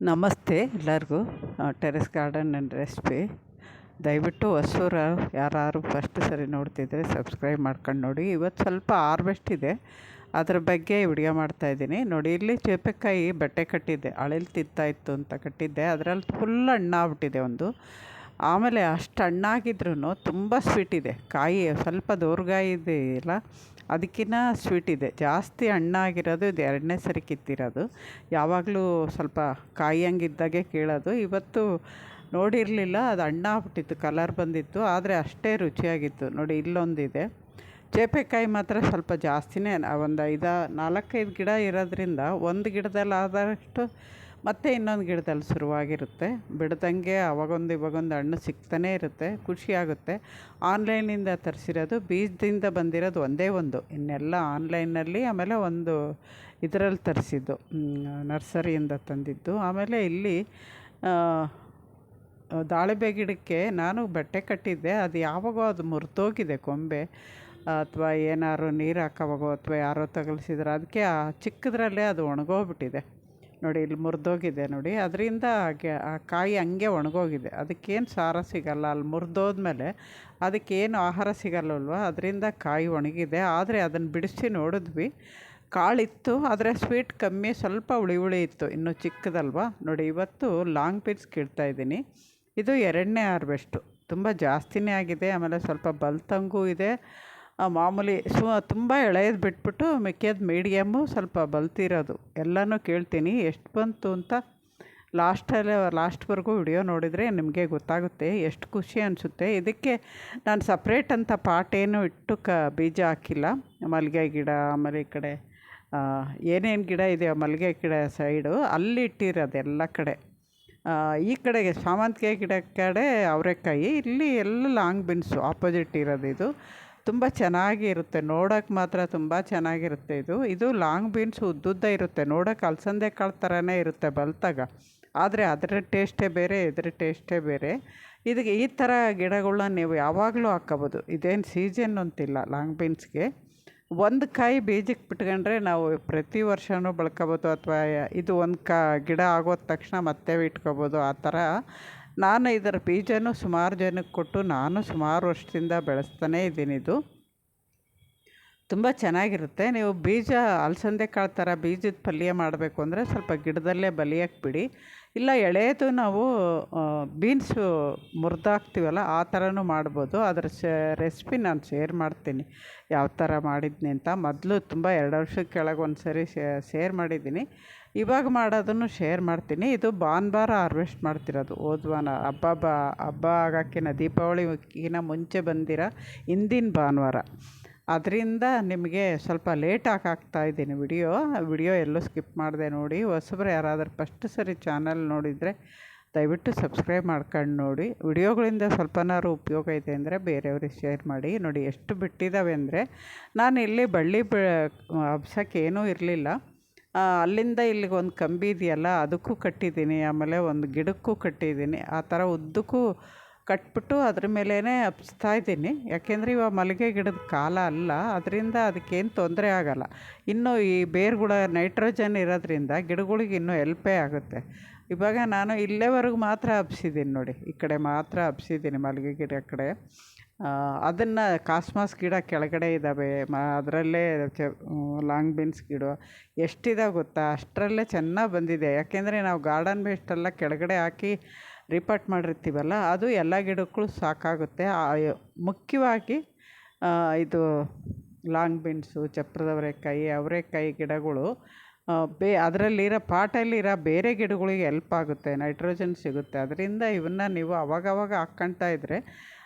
ನಮಸ್ತೆ ಎಲ್ಲರಿಗೂ. Terrace garden and recipe. ದಯವಿಟ್ಟು ಹೊಸೂರು ಯಾರು ಫಸ್ಟ್ ಸರಿ ನೋಡ್ತಿದ್ರೆ ಸಬ್ಸ್ಕ್ರೈಬ್ ಮಾಡ್ಕೊಂಡು ನೋಡಿ. ಇವತ್ತು ಸ್ವಲ್ಪ ಹಾರ್ವೆಸ್ಟ್ ಇದೆ, ಅದ್ರ ಬಗ್ಗೆ ವಿಡಿಯೋ ಮಾಡ್ತಾಯಿದ್ದೀನಿ ನೋಡಿ. ಇಲ್ಲಿ ಚೇಪೆಕಾಯಿ ಬಟ್ಟೆ ಕಟ್ಟಿದ್ದೆ, ಅಳಿಲ್ ತಿಂತಾಯಿತ್ತು ಅಂತ ಕಟ್ಟಿದ್ದೆ. ಅದರಲ್ಲಿ ಫುಲ್ ಹಣ್ಣಾಗ್ಬಿಟ್ಟಿದೆ ಒಂದು. ಆಮೇಲೆ ಅಷ್ಟು ಹಣ್ಣಾಗಿದ್ರೂ ತುಂಬ ಸ್ವೀಟ್ ಇದೆ. ಕಾಯಿ ಸ್ವಲ್ಪ ದೋರ್ಗಾಯಿ ಇದೆ ಇಲ್ಲ, ಅದಕ್ಕಿಂತ ಸ್ವೀಟ್ ಇದೆ. ಜಾಸ್ತಿ ಹಣ್ಣಾಗಿರೋದು ಇದು ಎರಡನೇ ಸರಿ ಕಿತ್ತಿರೋದು. ಯಾವಾಗಲೂ ಸ್ವಲ್ಪ ಕಾಯಿ ಹಂಗಿದ್ದಾಗೆ ಕೀಳೋದು. ಇವತ್ತು ನೋಡಿರಲಿಲ್ಲ, ಅದು ಹಣ್ಣಾಗ್ಬಿಟ್ಟಿತ್ತು, ಕಲರ್ ಬಂದಿತ್ತು, ಆದರೆ ಅಷ್ಟೇ ರುಚಿಯಾಗಿತ್ತು ನೋಡಿ. ಇಲ್ಲೊಂದಿದೆ ಚೇಪೆಕಾಯಿ ಮಾತ್ರ ಸ್ವಲ್ಪ ಜಾಸ್ತಿನೇ, ಒಂದು 4-5 ಗಿಡ ಇರೋದ್ರಿಂದ ಒಂದು ಗಿಡದಲ್ಲಿ ಆದಷ್ಟು ಮತ್ತು ಇನ್ನೊಂದು ಗಿಡದಲ್ಲಿ ಶುರುವಾಗಿರುತ್ತೆ. ಬಿಡ್ದಂಗೆ ಅವಾಗೊಂದು ಇವಾಗೊಂದು ಹಣ್ಣು ಸಿಗ್ತಾನೇ ಇರುತ್ತೆ, ಖುಷಿಯಾಗುತ್ತೆ. ಆನ್ಲೈನಿಂದ ತರಿಸಿರೋದು, ಬೀಜದಿಂದ ಬಂದಿರೋದು ಒಂದೇ ಒಂದು, ಇನ್ನೆಲ್ಲ ಆನ್ಲೈನಲ್ಲಿ. ಆಮೇಲೆ ಒಂದು ಇದರಲ್ಲಿ ತರಿಸಿದ್ದು, ನರ್ಸರಿಯಿಂದ ತಂದಿದ್ದು. ಆಮೇಲೆ ಇಲ್ಲಿ ದಾಳಿಂಬೆ ಗಿಡಕ್ಕೆ ನಾನು ಬಟ್ಟೆ ಕಟ್ಟಿದ್ದೆ, ಅದು ಯಾವಾಗೋ ಅದು ಮುರಿದೋಗಿದೆ ಕೊಂಬೆ, ಅಥವಾ ಏನಾರು ನೀರು ಹಾಕೋವಾಗೋ ಅಥವಾ ಯಾರೋ ತಗಲಿಸಿದ್ರೆ ಅದಕ್ಕೆ ಆ ಚಿಕ್ಕದ್ರಲ್ಲೇ ಅದು ಒಣಗೋಗ್ಬಿಟ್ಟಿದೆ ನೋಡಿ. ಇಲ್ಲಿ ಮುರಿದೋಗಿದೆ ನೋಡಿ, ಅದರಿಂದ ಆ ಕಾಯಿ ಹಂಗೆ ಒಣಗೋಗಿದೆ. ಅದಕ್ಕೇನು ಸಾರ ಸಿಗಲ್ಲ, ಅಲ್ಲಿ ಮುರಿದೋದ್ಮೇಲೆ ಅದಕ್ಕೇನು ಆಹಾರ ಸಿಗಲ್ಲಲ್ವ, ಅದರಿಂದ ಕಾಯಿ ಒಣಗಿದೆ. ಆದರೆ ಅದನ್ನು ಬಿಡಿಸಿ ನೋಡಿದ್ವಿ, ಕಾಳಿತ್ತು, ಆದರೆ ಸ್ವೀಟ್ ಕಮ್ಮಿ, ಸ್ವಲ್ಪ ಹುಳಿ ಹುಳಿ ಇತ್ತು, ಇನ್ನೂ ಚಿಕ್ಕದಲ್ವ ನೋಡಿ. ಇವತ್ತು ಲಾಂಗ್ ಬೀನ್ಸ್ ಕೀಳ್ತಾಯಿದ್ದೀನಿ. ಇದು 2ನೇ ಹಾರ್ವೆಸ್ಟು, ತುಂಬ ಜಾಸ್ತಿನೇ ಆಗಿದೆ. ಆಮೇಲೆ ಸ್ವಲ್ಪ ಬಲ್ತಂಗೂ ಇದೆ. ಮಾಮೂಲಿ ತುಂಬ ಎಳೆಯೋದು ಬಿಟ್ಬಿಟ್ಟು ಮಿಕ್ಕಿದ್ದು ಮೀಡಿಯಮ್ಮು, ಸ್ವಲ್ಪ ಬಲ್ತಿರೋದು ಎಲ್ಲನೂ ಕೇಳ್ತೀನಿ. ಎಷ್ಟು ಬಂತು ಅಂತ ಲಾಸ್ಟ್ವರೆಗೂ ವಿಡಿಯೋ ನೋಡಿದರೆ ನಿಮಗೆ ಗೊತ್ತಾಗುತ್ತೆ, ಎಷ್ಟು ಖುಷಿ ಅನಿಸುತ್ತೆ. ಇದಕ್ಕೆ ನಾನು ಸಪ್ರೇಟ್ ಅಂತ ಪಾಟೇನು ಇಟ್ಟು ಬೀಜ ಹಾಕಿಲ್ಲ. ಮಲ್ಲಿಗೆ ಗಿಡ, ಆಮೇಲೆ ಈ ಕಡೆ ಏನೇನು ಗಿಡ ಇದೆಯೋ ಮಲ್ಲಿಗೆ ಗಿಡ ಸೈಡು ಅಲ್ಲಿ ಇಟ್ಟಿರೋದು ಎಲ್ಲ ಕಡೆ. ಈ ಕಡೆಗೆ ಸಾಮಂತಿಗೆ ಗಿಡ ಕಡೆ ಅವರೆಕಾಯಿ, ಇಲ್ಲಿ ಎಲ್ಲ ಲಾಂಗ್ ಬೀನ್ಸು ಆಪೋಸಿಟ್ ಇರೋದು. ಇದು ತುಂಬ ಚೆನ್ನಾಗಿ ಇರುತ್ತೆ, ನೋಡೋಕೆ ಮಾತ್ರ ತುಂಬ ಚೆನ್ನಾಗಿರುತ್ತೆ. ಇದು ಲಾಂಗ್ ಬೀನ್ಸ್ ಉದ್ದುದ್ದ ಇರುತ್ತೆ, ನೋಡೋಕೆ ಅಲಸಂದೆ ಕಾಳು ಥರನೇ ಇರುತ್ತೆ ಬಲ್ತಾಗ, ಆದರೆ ಅದರ ಟೇಸ್ಟೇ ಬೇರೆ, ಇದ್ರ ಟೇಸ್ಟೇ ಬೇರೆ. ಇದಕ್ಕೆ ಈ ಥರ ಗಿಡಗಳನ್ನ ನೀವು ಯಾವಾಗಲೂ ಹಾಕ್ಕೋಬೋದು, ಇದೇನು ಸೀಸನ್ ಅಂತಿಲ್ಲ. ಲಾಂಗ್ ಬೀನ್ಸ್ಗೆ ಒಂದು ಕಾಯಿ ಬೀಜಕ್ಕೆ ಬಿಟ್ಕೊಂಡ್ರೆ ನಾವು ಪ್ರತಿ ವರ್ಷವೂ ಬೆಳ್ಕೊಬೋದು, ಅಥವಾ ಇದು ಒಂದು ಗಿಡ ಆಗೋದ ತಕ್ಷಣ ಮತ್ತೆ ಇಟ್ಕೊಬೋದು, ಆ ಥರ. ನಾನು ಇದರ ಬೀಜನೂ ಸುಮಾರು ಜನಕ್ಕೆ ಕೊಟ್ಟು ನಾನು ಸುಮಾರು ವರ್ಷದಿಂದ ಬೆಳೆಸ್ತಾನೇ ಇದ್ದೀನಿ. ಇದು ತುಂಬ ಚೆನ್ನಾಗಿರುತ್ತೆ. ನೀವು ಬೀಜ ಅಲಸಂದೆ ಕಾಳು ಥರ ಬೀಜದ ಪಲ್ಯ ಮಾಡಬೇಕು ಅಂದರೆ ಸ್ವಲ್ಪ ಗಿಡದಲ್ಲೇ ಬಲಿಯಕ್ಕೆ ಬಿಡಿ, ಇಲ್ಲ ಎಳೆದು ನಾವು ಬೀನ್ಸು ಮುರಿದಾಕ್ತೀವಲ್ಲ ಆ ಥರನೂ ಮಾಡ್ಬೋದು. ಅದರ ರೆಸಿಪಿ ನಾನು ಶೇರ್ ಮಾಡ್ತೀನಿ, ಯಾವ ಥರ ಮಾಡಿದ್ನಿ ಅಂತ. ಮೊದಲು ತುಂಬ 2 ವರ್ಷದ ಕೆಳಗೆ ಒಂದು ಸರಿ ಶೇರ್ ಮಾಡಿದ್ದೀನಿ, ಇವಾಗ ಮಾಡೋದನ್ನು ಶೇರ್ ಮಾಡ್ತೀನಿ. ಇದು ಭಾನುವಾರ ಹಾರ್ವೆಸ್ಟ್ ಮಾಡ್ತಿರೋದು, ಹೋದ್ವಾನ ಹಬ್ಬ ಆಗೋಕ್ಕಿಂತ ದೀಪಾವಳಿಗಿಂತ ಮುಂಚೆ ಬಂದಿರೋ ಹಿಂದಿನ ಭಾನುವಾರ. ಅದರಿಂದ ನಿಮಗೆ ಸ್ವಲ್ಪ ಲೇಟಾಗಿ ಹಾಕ್ತಾಯಿದ್ದೀನಿ ವಿಡಿಯೋ ಎಲ್ಲೂ ಸ್ಕಿಪ್ ಮಾಡಿದೆ ನೋಡಿ. ಹೊಸಬ್ರು ಯಾರಾದರೂ ಫಸ್ಟ್ ಸರಿ ಚಾನಲ್ ನೋಡಿದರೆ ದಯವಿಟ್ಟು ಸಬ್ಸ್ಕ್ರೈಬ್ ಮಾಡ್ಕೊಂಡು ನೋಡಿ. ವಿಡಿಯೋಗಳಿಂದ ಸ್ವಲ್ಪನಾದ್ರು ಉಪಯೋಗ ಇದೆ ಅಂದರೆ ಬೇರೆಯವ್ರಿಗೆ ಶೇರ್ ಮಾಡಿ ನೋಡಿ. ಎಷ್ಟು ಬಿಟ್ಟಿದ್ದಾವೆ ಅಂದರೆ, ನಾನು ಇಲ್ಲಿ ಬಳ್ಳಿ ಹಬ್ಸೋಕ್ಕೇನೂ ಇರಲಿಲ್ಲ, ಅಲ್ಲಿಂದ ಇಲ್ಲಿಗೆ ಒಂದು ಕಂಬಿ ಇದೆಯಲ್ಲ ಅದಕ್ಕೂ ಕಟ್ಟಿದ್ದೀನಿ, ಆಮೇಲೆ ಒಂದು ಗಿಡಕ್ಕೂ ಕಟ್ಟಿದ್ದೀನಿ. ಆ ಥರ ಉದ್ದಕ್ಕೂ ಕಟ್ಬಿಟ್ಟು ಅದ್ರ ಮೇಲೇ ಹಬ್ಸ್ತಾ ಇದ್ದೀನಿ. ಯಾಕೆಂದರೆ ಇವಾಗ ಮಲ್ಲಿಗೆ ಗಿಡದ ಕಾಲ ಅಲ್ಲ, ಅದರಿಂದ ಅದಕ್ಕೇನು ತೊಂದರೆ ಆಗೋಲ್ಲ. ಇನ್ನು ಈ ಬೇರುಗಳ ನೈಟ್ರೋಜನ್ ಇರೋದ್ರಿಂದ ಗಿಡಗಳಿಗೆ ಇನ್ನೂ ಹೆಲ್ಪೇ ಆಗುತ್ತೆ. ಇವಾಗ ನಾನು ಇಲ್ಲೇವರೆಗೂ ಮಾತ್ರ ಹಬ್ಸಿದ್ದೀನಿ ನೋಡಿ, ಈ ಕಡೆ ಮಾತ್ರ ಹಬ್ಸಿದ್ದೀನಿ ಮಲ್ಲಿಗೆ ಗಿಡ ಕಡೆ. ಅದನ್ನು ಕಾಸ್ಮಾಸ್ ಗಿಡ ಕೆಳಗಡೆ ಇದ್ದಾವೆ, ಅದರಲ್ಲೇ ಲಾಂಗ್ ಬೀನ್ಸ್ ಗಿಡ ಎಷ್ಟಿದಾವೆ ಗೊತ್ತಾ, ಅಷ್ಟರಲ್ಲೇ ಚೆನ್ನಾಗಿ ಬಂದಿದೆ. ಯಾಕೆಂದರೆ ನಾವು ಗಾರ್ಡನ್ ವೇಸ್ಟೆಲ್ಲ ಕೆಳಗಡೆ ಹಾಕಿ ರಿಪಾರ್ಟ್ ಮಾಡಿರ್ತೀವಲ್ಲ, ಅದು ಎಲ್ಲ ಗಿಡಕ್ಕೂ ಸಾಕಾಗುತ್ತೆ. ಮುಖ್ಯವಾಗಿ ಇದು ಲಾಂಗ್ ಬೀನ್ಸು, ಚಪ್ರದ ಅವರೆಕಾಯಿ ಗಿಡಗಳು ಅದರಲ್ಲಿರೋ ಪಾಟಲ್ಲಿರೋ ಬೇರೆ ಗಿಡಗಳಿಗೆ ಹೆಲ್ಪ್ ಆಗುತ್ತೆ, ನೈಟ್ರೋಜನ್ ಸಿಗುತ್ತೆ. ಅದರಿಂದ ಇವನ್ನ ನೀವು ಅವಾಗವಾಗ ಹಾಕ್ಕೊಳ್ತಾ ಇದ್ದರೆ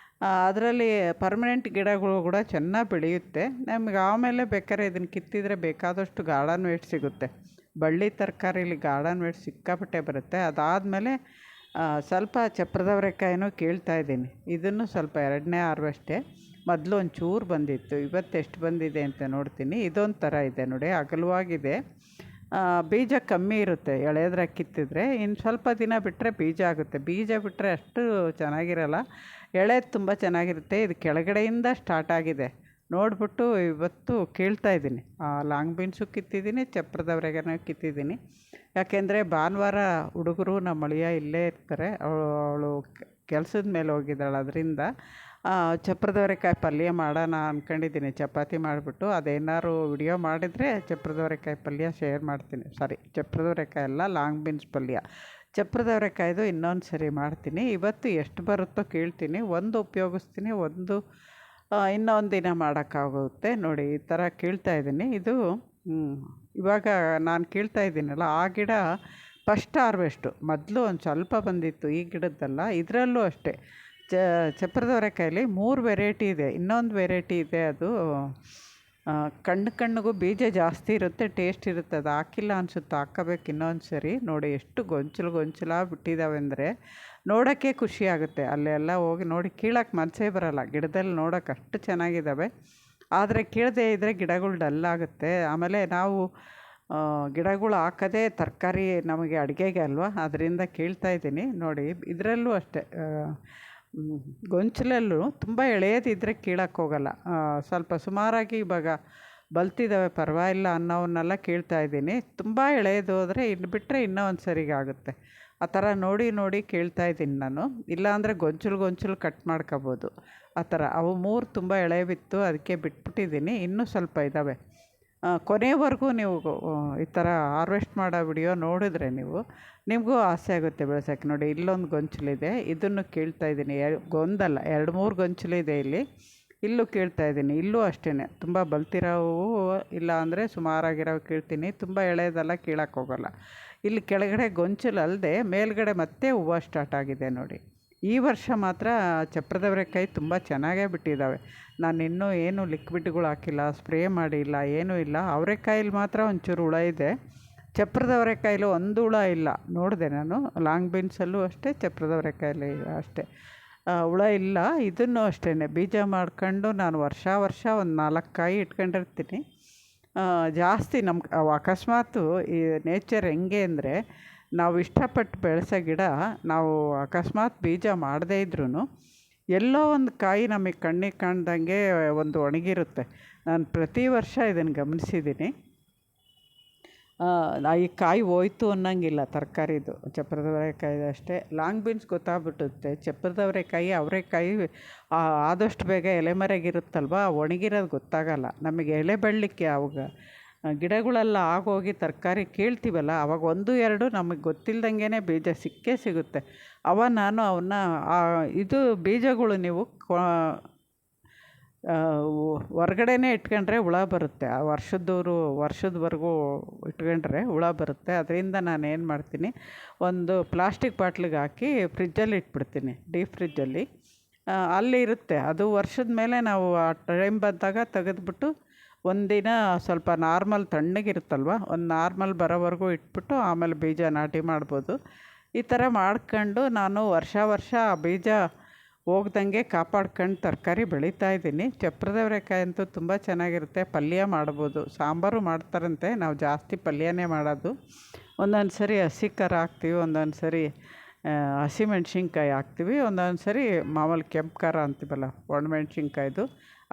ಅದರಲ್ಲಿ ಪರ್ಮನೆಂಟ್ ಗಿಡಗಳು ಕೂಡ ಚೆನ್ನಾಗಿ ಬೆಳೆಯುತ್ತೆ. ನಮಗೆ ಆಮೇಲೆ ಬೇಕಾದ್ರೆ ಇದನ್ನು ಕಿತ್ತಿದರೆ ಬೇಕಾದಷ್ಟು ಗಾರ್ಡನ್ ವೇಸ್ಟ್ ಸಿಗುತ್ತೆ. ಬಳ್ಳಿ ತರಕಾರಿಲಿ ಗಾರ್ಡನ್ ವೇಸ್ಟ್ ಸಿಕ್ಕಾಪಟ್ಟೆ ಬರುತ್ತೆ. ಅದಾದಮೇಲೆ ಸ್ವಲ್ಪ ಚಪ್ರದ ಅವರೆಕಾಯಿನೂ ಕೀಳ್ತಾಯಿದ್ದೀನಿ. ಇದನ್ನು ಸ್ವಲ್ಪ 2ನೇ ಹಾರ್ವೆಸ್ಟೇ. ಮೊದಲು ಒಂಚೂರು ಬಂದಿತ್ತು, ಇವತ್ತು ಎಷ್ಟು ಬಂದಿದೆ ಅಂತ ನೋಡ್ತೀನಿ. ಇದೊಂದು ಥರ ಇದೆ ನೋಡಿ, ಅಗಲವಾಗಿದೆ, ಬೀಜ ಕಮ್ಮಿ ಇರುತ್ತೆ. ಎಳೆದ್ರಾಗ ಕಿತ್ತಿದ್ರೆ ಇನ್ನು ಸ್ವಲ್ಪ ದಿನ ಬಿಟ್ಟರೆ ಬೀಜ ಆಗುತ್ತೆ. ಬೀಜ ಬಿಟ್ಟರೆ ಅಷ್ಟು ಚೆನ್ನಾಗಿರಲ್ಲ, ಎಳೆದು ತುಂಬ ಚೆನ್ನಾಗಿರುತ್ತೆ. ಇದು ಕೆಳಗಡೆಯಿಂದ ಸ್ಟಾರ್ಟ್ ಆಗಿದೆ, ನೋಡಿಬಿಟ್ಟು ಇವತ್ತು ಕೇಳ್ತಾಯಿದ್ದೀನಿ. Long beans ಕಿತ್ತಿದ್ದೀನಿ, ಚಪ್ರದವರೆಗೂ ಕಿತ್ತಿದ್ದೀನಿ. ಯಾಕೆಂದರೆ ಭಾನುವಾರ ಹುಡುಗರು ನಮ್ಮ ಅಳಿಯ ಇಲ್ಲೇ ಇರ್ತಾರೆ. ಅವಳು ಕೆಲಸದ ಮೇಲೆ ಹೋಗಿದ್ದಾಳೆ. ಅದರಿಂದ ಚಪ್ರದವರೆಕಾಯಿ ಪಲ್ಯ ಮಾಡೋಣ ಅಂದ್ಕೊಂಡಿದ್ದೀನಿ. ಚಪಾತಿ ಮಾಡಿಬಿಟ್ಟು ಅದೇನಾದ್ರು ವಿಡಿಯೋ ಮಾಡಿದರೆ ಚಪ್ರದವರೆಕಾಯಿ ಪಲ್ಯ ಶೇರ್ ಮಾಡ್ತೀನಿ. ಚಪ್ರದವರೆಕಾಯಿ ಅಲ್ಲ, ಲಾಂಗ್ ಬೀನ್ಸ್ ಪಲ್ಯ. ಚಪ್ರದವರೆಕಾಯ್ದು ಇನ್ನೊಂದು ಸರಿ ಮಾಡ್ತೀನಿ. ಇವತ್ತು ಎಷ್ಟು ಬರುತ್ತೋ ಕೇಳ್ತೀನಿ. ಒಂದು ಉಪಯೋಗಿಸ್ತೀನಿ, ಒಂದು ಇನ್ನೊಂದು ದಿನ ಮಾಡೋಕ್ಕಾಗುತ್ತೆ. ನೋಡಿ ಈ ಥರ ಕೇಳ್ತಾಯಿದ್ದೀನಿ. ಇದು ಇವಾಗ ನಾನು ಕೇಳ್ತಾ ಇದ್ದೀನಲ್ಲ, ಆ ಗಿಡ ಫಸ್ಟ್ ಹಾರ್ವೆಸ್ಟು. ಮೊದಲು ಒಂದು ಸ್ವಲ್ಪ ಬಂದಿತ್ತು, ಈ ಗಿಡದ್ದಲ್ಲ. ಇದರಲ್ಲೂ ಅಷ್ಟೇ ಚಪ್ರದವರೆಕಾಯಲ್ಲಿ 3 ವೆರೈಟಿ ಇದೆ. ಇನ್ನೊಂದು ವೆರೈಟಿ ಇದೆ, ಅದು ಕಣ್ಣಿಗೂ ಬೀಜ ಜಾಸ್ತಿ ಇರುತ್ತೆ, ಟೇಸ್ಟ್ ಇರುತ್ತೆ. ಅದು ಹಾಕಿಲ್ಲ ಅನಿಸುತ್ತೆ, ಹಾಕ್ಕೋಬೇಕು ಇನ್ನೊಂದು ಸರಿ. ನೋಡಿ ಎಷ್ಟು ಗೊಂಚಲ ಬಿಟ್ಟಿದ್ದಾವೆ ಅಂದರೆ ನೋಡೋಕ್ಕೆ ಖುಷಿ ಆಗುತ್ತೆ. ಅಲ್ಲೆಲ್ಲ ಹೋಗಿ ನೋಡಿ ಕೀಳಕ್ಕೆ ಮನಸ್ಸೇ ಬರೋಲ್ಲ. ಗಿಡದಲ್ಲಿ ನೋಡೋಕೆ ಅಷ್ಟು ಚೆನ್ನಾಗಿದ್ದಾವೆ. ಆದರೆ ಕೀಳದೇ ಇದ್ದರೆ ಗಿಡಗಳು ಡಲ್ ಆಗುತ್ತೆ. ಆಮೇಲೆ ನಾವು ಗಿಡಗಳು ಹಾಕೋದೇ ತರಕಾರಿ ನಮಗೆ ಅಡುಗೆಗೆ ಅಲ್ವಾ, ಅದರಿಂದ ಕೇಳ್ತಾಯಿದ್ದೀನಿ. ನೋಡಿ ಇದರಲ್ಲೂ ಅಷ್ಟೇ, ಗೊಂಚಲಲ್ಲೂ ತುಂಬ ಎಳೆಯದಿದ್ದರೆ ಕೀಳಕ್ಕೆ ಹೋಗಲ್ಲ. ಸ್ವಲ್ಪ ಸುಮಾರಾಗಿ ಇವಾಗ ಬಲ್ತಿದ್ದಾವೆ, ಪರವಾಗಿಲ್ಲ ಅನ್ನೋವನ್ನೆಲ್ಲ ಕೇಳ್ತಾಯಿದ್ದೀನಿ. ತುಂಬ ಎಳೆಯದು ಹೋದರೆ ಇನ್ನು ಬಿಟ್ಟರೆ ಇನ್ನೂ ಒಂದು ಸರಿಗಾಗುತ್ತೆ. ಆ ಥರ ನೋಡಿ ಕೇಳ್ತಾಯಿದ್ದೀನಿ ನಾನು. ಇಲ್ಲಾಂದರೆ ಗೊಂಚಲು ಕಟ್ ಮಾಡ್ಕೋಬೋದು. ಆ ಥರ ಅವು 3 ತುಂಬ ಎಳೆವಿತ್ತು, ಅದಕ್ಕೆ ಬಿಟ್ಬಿಟ್ಟಿದ್ದೀನಿ. ಇನ್ನೂ ಸ್ವಲ್ಪ ಇದ್ದಾವೆ. ಕೊನೆವರೆಗೂ ನೀವು ಈ ಥರ ಹಾರ್ವೆಸ್ಟ್ ಮಾಡೋ ವಿಡಿಯೋ ನೋಡಿದ್ರೆ ನಿಮಗೂ ಆಸೆ ಆಗುತ್ತೆ ಬೆಳೆಸೋಕ್ಕೆ. ನೋಡಿ ಇಲ್ಲೊಂದು ಗೊಂಚಲಿದೆ, ಇದನ್ನು ಕೇಳ್ತಾಯಿದ್ದೀನಿ. ಒಂದಲ್ಲ 2-3 ಗೊಂಚಲಿದೆ ಇಲ್ಲಿ. ಇಲ್ಲೂ ಕೇಳ್ತಾಯಿದ್ದೀನಿ. ಇಲ್ಲೂ ಅಷ್ಟೇ, ತುಂಬ ಬಲ್ತಿರೋವು ಇಲ್ಲ ಅಂದರೆ ಸುಮಾರಾಗಿರೋವು ಕೇಳ್ತೀನಿ. ತುಂಬ ಎಳೆಯೋದೆಲ್ಲ ಕೀಳಕ್ಕೆ ಹೋಗೋಲ್ಲ. ಇಲ್ಲಿ ಕೆಳಗಡೆ ಗೊಂಚಲು ಅಲ್ಲದೆ ಮೇಲ್ಗಡೆ ಮತ್ತೆ ಹೂವು ಸ್ಟಾರ್ಟ್ ಆಗಿದೆ ನೋಡಿ. ಈ ವರ್ಷ ಮಾತ್ರ ಚಪ್ರದವರೆಕಾಯಿ ತುಂಬ ಚೆನ್ನಾಗೇ ಬಿಟ್ಟಿದ್ದಾವೆ. ನಾನು ಇನ್ನೂ ಏನು ಲಿಕ್ವಿಡ್ಗಳು ಹಾಕಿಲ್ಲ, ಸ್ಪ್ರೇ ಮಾಡಿಲ್ಲ, ಏನೂ ಇಲ್ಲ. ಅವರೆಕಾಯಲ್ಲಿ ಮಾತ್ರ ಒಂಚೂರು ಹುಳ ಇದೆ. ಚಪ್ರದವರೆಕಾಯಲ್ಲಿ ಒಂದು ಹುಳ ಇಲ್ಲ, ನೋಡಿದೆ ನಾನು. ಲಾಂಗ್ ಬೀನ್ಸಲ್ಲೂ ಅಷ್ಟೇ, ಚಪ್ರದವರೆಕಾಯಲ್ಲಿ ಅಷ್ಟೇ ಹುಳ ಇಲ್ಲ. ಇದನ್ನು ಅಷ್ಟೇ ಬೀಜ ಮಾಡ್ಕೊಂಡು ನಾನು ವರ್ಷ ಒಂದು 4 ಕಾಯಿ ಇಟ್ಕೊಂಡಿರ್ತೀನಿ. ಜಾಸ್ತಿ ನಮ್ಗೆ ಅಕಸ್ಮಾತು ಈ ನೇಚರ್ ಹೆಂಗೆ ಅಂದರೆ, ನಾವು ಇಷ್ಟಪಟ್ಟು ಬೆಳೆಸೋ ಗಿಡ ನಾವು ಅಕಸ್ಮಾತ್ ಬೀಜ ಮಾಡದೇ ಇದ್ರೂ ಎಲ್ಲೋ ಒಂದು ಕಾಯಿ ನಮಗೆ ಕಣ್ಣಿಗೆ ಕಾಣ್ದಂಗೆ ಒಂದು ಒಣಗಿರುತ್ತೆ. ನಾನು ಪ್ರತಿ ವರ್ಷ ಇದನ್ನು ಗಮನಿಸಿದ್ದೀನಿ. ಈ ಕಾಯಿ ಹೋಯ್ತು ಅನ್ನೋಂಗಿಲ್ಲ ತರಕಾರಿದು. ಚಪ್ರದವರೆಕಾಯಿ ಅಷ್ಟೇ. Long beans ಗೊತ್ತಾಗ್ಬಿಟ್ಟುತ್ತೆ. ಚಪ್ರದವರೆಕಾಯಿ, ಅವರೆಕಾಯಿ ಆದಷ್ಟು ಬೇಗ ಎಲೆ ಮರೆಗಿರುತ್ತಲ್ವ, ಒಣಗಿರೋದು ಗೊತ್ತಾಗಲ್ಲ ನಮಗೆ. ಎಲೆ ಬೆಳಲಿಕ್ಕೆ ಅವಾಗ ಗಿಡಗಳೆಲ್ಲ ಆಗೋಗಿ ತರಕಾರಿ ಕೇಳ್ತೀವಲ್ಲ, ಅವಾಗ 1-2 ನಮಗೆ ಗೊತ್ತಿಲ್ದಂಗೆ ಬೀಜ ಸಿಗುತ್ತೆ. ನಾನು ಅವನ್ನ ಇದು ಬೀಜಗಳು ನೀವು ಹೊರ್ಗಡೆನೇ ಇಟ್ಕೊಂಡ್ರೆ ಹುಳ ಬರುತ್ತೆ. ವರ್ಷದವರೆಗೂ ಇಟ್ಕೊಂಡ್ರೆ ಹುಳ ಬರುತ್ತೆ. ಅದರಿಂದ ನಾನು ಏನು ಮಾಡ್ತೀನಿ, ಒಂದು ಪ್ಲಾಸ್ಟಿಕ್ ಬಾಟ್ಲಿಗೆ ಹಾಕಿ ಫ್ರಿಜ್ಜಲ್ಲಿ ಇಟ್ಬಿಡ್ತೀನಿ, ಡೀಪ್ ಫ್ರಿಜ್ಜಲ್ಲಿ. ಅಲ್ಲಿ ಇರುತ್ತೆ ಅದು. ವರ್ಷದ ಮೇಲೆ ನಾವು ಆ ಟೈಮ್ ಬಂದಾಗ ತೆಗೆದ್ಬಿಟ್ಟು ಒಂದಿನ ಸ್ವಲ್ಪ ನಾರ್ಮಲ್ ತಣ್ಣಗಿರುತ್ತಲ್ವ, ಒಂದು ನಾರ್ಮಲ್ ಬರೋವರೆಗೂ ಇಟ್ಬಿಟ್ಟು ಆಮೇಲೆ ಬೀಜ ನಾಟಿ ಮಾಡ್ಬೋದು. ಈ ಥರ ಮಾಡ್ಕೊಂಡು ನಾನು ವರ್ಷ ಆ ಬೀಜ ಹೋಗ್ದಂಗೆ ಕಾಪಾಡ್ಕೊಂಡು ತರಕಾರಿ ಬೆಳೀತಾಯಿದ್ದೀನಿ. ಚಪ್ರದವರೆಕಾಯಿ ಅಂತೂ ತುಂಬ ಚೆನ್ನಾಗಿರುತ್ತೆ. ಪಲ್ಯ ಮಾಡ್ಬೋದು, ಸಾಂಬಾರು ಮಾಡ್ತಾರಂತೆ. ನಾವು ಜಾಸ್ತಿ ಪಲ್ಯನೇ ಮಾಡೋದು. ಒಂದೊಂದು ಸರಿ ಹಸಿ ಖಾರ ಹಾಕ್ತೀವಿ, ಒಂದೊಂದು ಸರಿ ಹಸಿಮೆಣ್ಸಿನ್ಕಾಯಿ ಹಾಕ್ತೀವಿ, ಒಂದೊಂದು ಸರಿ ಮಾಮೂಲಿ ಕೆಂಪು ಖಾರ ಅಂತೀವಲ್ಲ, ಒಣಮೆಣ್ಸಿನ್ಕಾಯ್ದು,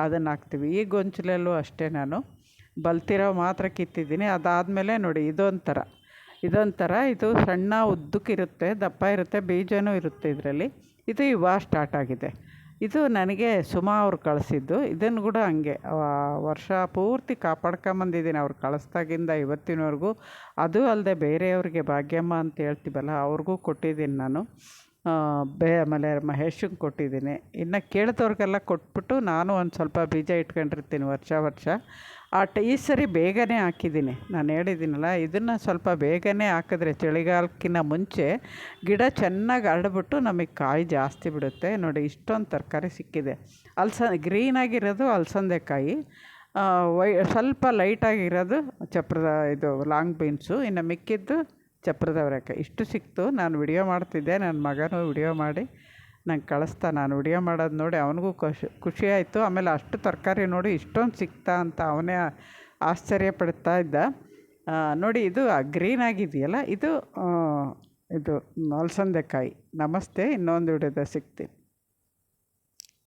ಅದನ್ನು ಹಾಕ್ತೀವಿ. ಈ ಗೊಂಚಲಲ್ಲೂ ಅಷ್ಟೇ ನಾನು ಬಲ್ತಿರೋ ಮಾತ್ರ ಕಿತ್ತಿದ್ದೀನಿ. ಅದಾದಮೇಲೆ ನೋಡಿ ಇದೊಂಥರ ಇದು ಸಣ್ಣ ಉದ್ದಕ್ಕಿರುತ್ತೆ, ದಪ್ಪ ಇರುತ್ತೆ, ಬೀಜನೂ ಇರುತ್ತೆ ಇದರಲ್ಲಿ. ಇದು ಇವಾಗ ಸ್ಟಾರ್ಟ್ ಆಗಿದೆ. ಇದು ನನಗೆ ಸುಮಾ ಅವ್ರು ಕಳಿಸಿದ್ದು. ಇದನ್ನು ಕೂಡ ಹಂಗೆ ವರ್ಷ ಪೂರ್ತಿ ಕಾಪಾಡ್ಕೊಂಬಂದಿದ್ದೀನಿ ಅವ್ರು ಕಳಿಸ್ದಾಗಿಂದ ಇವತ್ತಿನವರೆಗೂ. ಅದು ಅಲ್ಲದೆ ಬೇರೆಯವ್ರಿಗೆ ಭಾಗ್ಯಮ್ಮ ಅಂತ ಹೇಳ್ತೀವಲ್ಲ, ಅವ್ರಿಗೂ ಕೊಟ್ಟಿದ್ದೀನಿ ನಾನು. ಆಮೇಲೆ ಮಹೇಶಂಗೆ ಕೊಟ್ಟಿದ್ದೀನಿ. ಇನ್ನು ಕೇಳಿದವ್ರಿಗೆಲ್ಲ ಕೊಟ್ಬಿಟ್ಟು ನಾನು ಒಂದು ಸ್ವಲ್ಪ ಬೀಜ ಇಟ್ಕೊಂಡಿರ್ತೀನಿ ವರ್ಷ. ಈ ಸರಿ ಬೇಗನೆ ಹಾಕಿದ್ದೀನಿ. ನಾನು ಹೇಳಿದ್ದೀನಲ್ಲ, ಇದನ್ನು ಸ್ವಲ್ಪ ಬೇಗನೆ ಹಾಕಿದ್ರೆ ಚಳಿಗಾಲಕ್ಕಿಂತ ಮುಂಚೆ ಗಿಡ ಚೆನ್ನಾಗಿ ಹರಡ್ಬಿಟ್ಟು ನಮಗೆ ಕಾಯಿ ಜಾಸ್ತಿ ಬಿಡುತ್ತೆ. ನೋಡಿ ಇಷ್ಟೊಂದು ತರಕಾರಿ ಸಿಕ್ಕಿದೆ. ಗ್ರೀನಾಗಿರೋದು ಅಲಸಂದೆಕಾಯಿ, ಸ್ವಲ್ಪ ಲೈಟಾಗಿರೋದು ಇದು ಲಾಂಗ್ ಬೀನ್ಸು, ಇನ್ನು ಮಿಕ್ಕಿದ್ದು ಚಪ್ರದವರೆಕಾಯಿ. ಇಷ್ಟು ಸಿಕ್ತು. ನಾನು ವಿಡಿಯೋ ಮಾಡ್ತಿದ್ದೆ, ನನ್ನ ಮಗನೂ ವಿಡಿಯೋ ಮಾಡಿ ನಂಗೆ ಕಳಿಸ್ತಾ. ನಾನು ವಿಡಿಯೋ ಮಾಡೋದು ನೋಡಿ ಅವನಿಗೂ ಖುಷಿ ಆಯಿತು. ಆಮೇಲೆ ಅಷ್ಟು ತರಕಾರಿ ನೋಡಿ ಇಷ್ಟೊಂದು ಸಿಕ್ತಾ ಅಂತ ಅವನೇ ಆಶ್ಚರ್ಯ ಪಡ್ತಾ ಇದ್ದ. ನೋಡಿ ಇದು ಗ್ರೀನಾಗಿದೆಯಲ್ಲ, ಇದು ಅಲಸಂದೆಕಾಯಿ. ನಮಸ್ತೆ, ಇನ್ನೊಂದು ವಿಡಿಯೋದ ಸಿಗ್ತೀನಿ.